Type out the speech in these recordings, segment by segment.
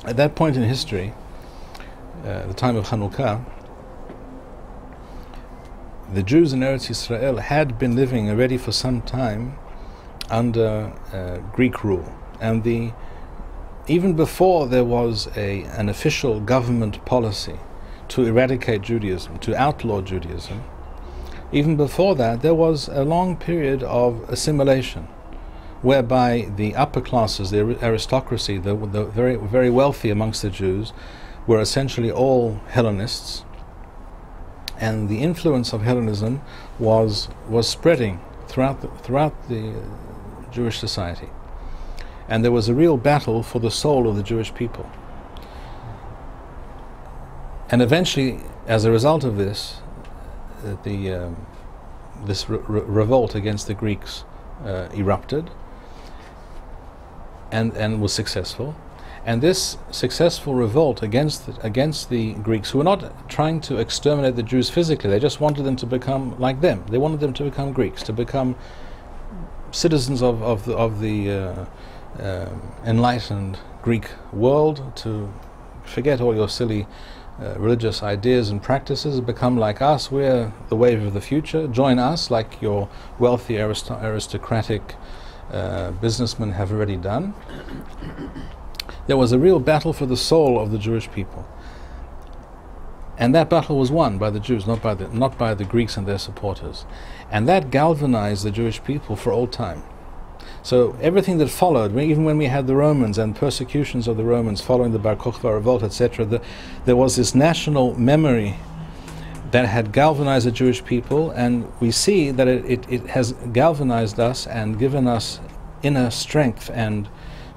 At that point in history, the time of Hanukkah, the Jews in Eretz Yisrael had been living already for some time under Greek rule, and even before there was an official government policy to eradicate Judaism, to outlaw Judaism, even before that there was a long period of assimilation, whereby the upper classes, the aristocracy, the very, very wealthy amongst the Jews, were essentially all Hellenists, and the influence of Hellenism was spreading throughout the Jewish society, and there was a real battle for the soul of the Jewish people. And eventually, as a result of this, this revolt against the Greeks erupted and was successful. And this successful revolt against the Greeks, who were not trying to exterminate the Jews physically, they just wanted them to become like them. They wanted them to become Greeks, to become citizens of the enlightened Greek world, to forget all your silly religious ideas and practices, become like us. We're the wave of the future. Join us like your wealthy aristocratic businessmen have already done. There was a real battle for the soul of the Jewish people, and that battle was won by the Jews, not by the Greeks and their supporters, and that galvanized the Jewish people for all time. So everything that followed, even when we had the Romans and persecutions of the Romans following the Bar Kokhba revolt, etc., there was this national memory that had galvanized the Jewish people, and we see that it has galvanized us and given us inner strength and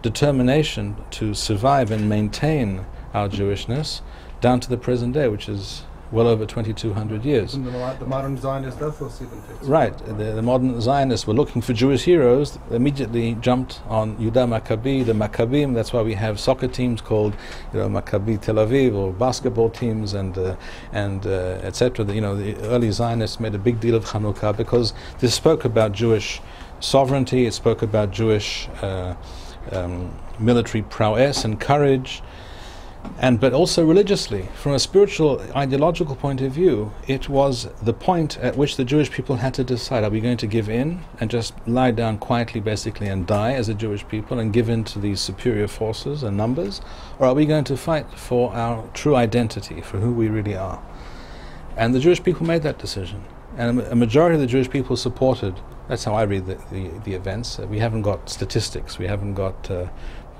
determination to survive and maintain our Jewishness down to the present day, which is well over 2,200 years. And the modern Zionists also see them. Right. The modern Zionists were looking for Jewish heroes. They immediately jumped on Yehuda Maccabi, the Maccabim. That's why we have soccer teams called, Maccabi Tel Aviv, or basketball teams, and etc. The early Zionists made a big deal of Hanukkah because this spoke about Jewish sovereignty. It spoke about Jewish military prowess and courage, but also religiously. From a spiritual, ideological point of view, it was the point at which the Jewish people had to decide: are we going to give in and just lie down quietly, basically, and die as a Jewish people and give in to these superior forces and numbers, or are we going to fight for our true identity, for who we really are? And the Jewish people made that decision, and a majority of the Jewish people supported. That's how I read the events. We haven't got statistics, we haven't got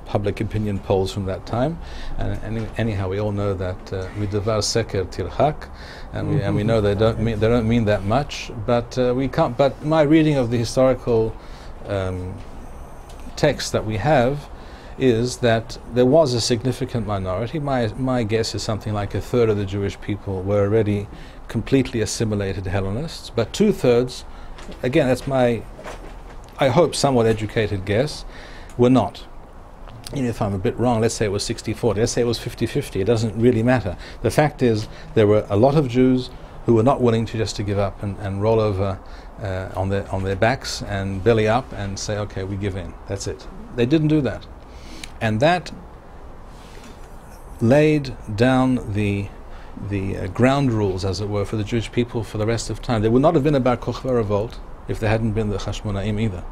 public opinion polls from that time, and anyhow, we all know that midavar seker tirhak, and we know they don't mean that much. But we can't. But my reading of the historical text that we have is that there was a significant minority. My guess is something like a third of the Jewish people were already completely assimilated Hellenists, but 2/3. Again, that's my, I hope, somewhat educated guess, were not. If I'm a bit wrong, let's say it was 60-40, let's say it was 50-50, it doesn't really matter. The fact is, there were a lot of Jews who were not willing to give up and roll over on their backs and belly up and say, okay, we give in, that's it. They didn't do that. And that laid down the ground rules, as it were, for the Jewish people for the rest of time. There would not have been a Bar Kokhba revolt if there hadn't been the Hashmonaim either.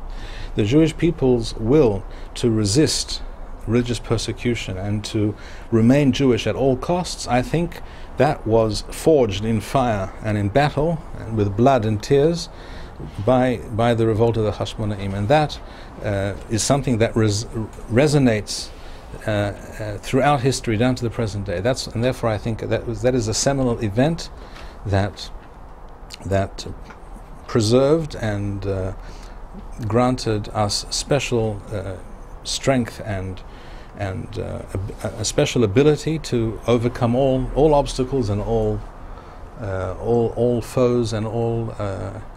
The Jewish people's will to resist religious persecution and to remain Jewish at all costs, I think that was forged in fire and in battle and with blood and tears by the revolt of the Hashmonaim, and that is something that resonates throughout history down to the present day. And therefore I think that is a seminal event that preserved and granted us special strength and a special ability to overcome all obstacles and all foes and all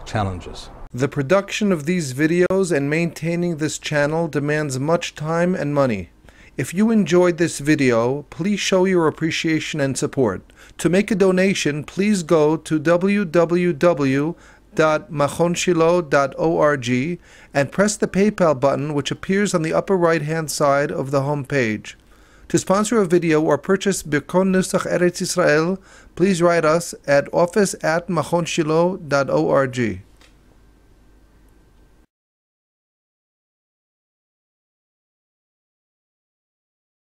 challenges. The production of these videos and maintaining this channel demands much time and money. If you enjoyed this video, please show your appreciation and support. To make a donation, please go to www.machonshilo.org and press the PayPal button, which appears on the upper right-hand side of the home page. To sponsor a video or purchase Birkon Nusach Eretz Yisrael, please write us at office@machonshilo.org.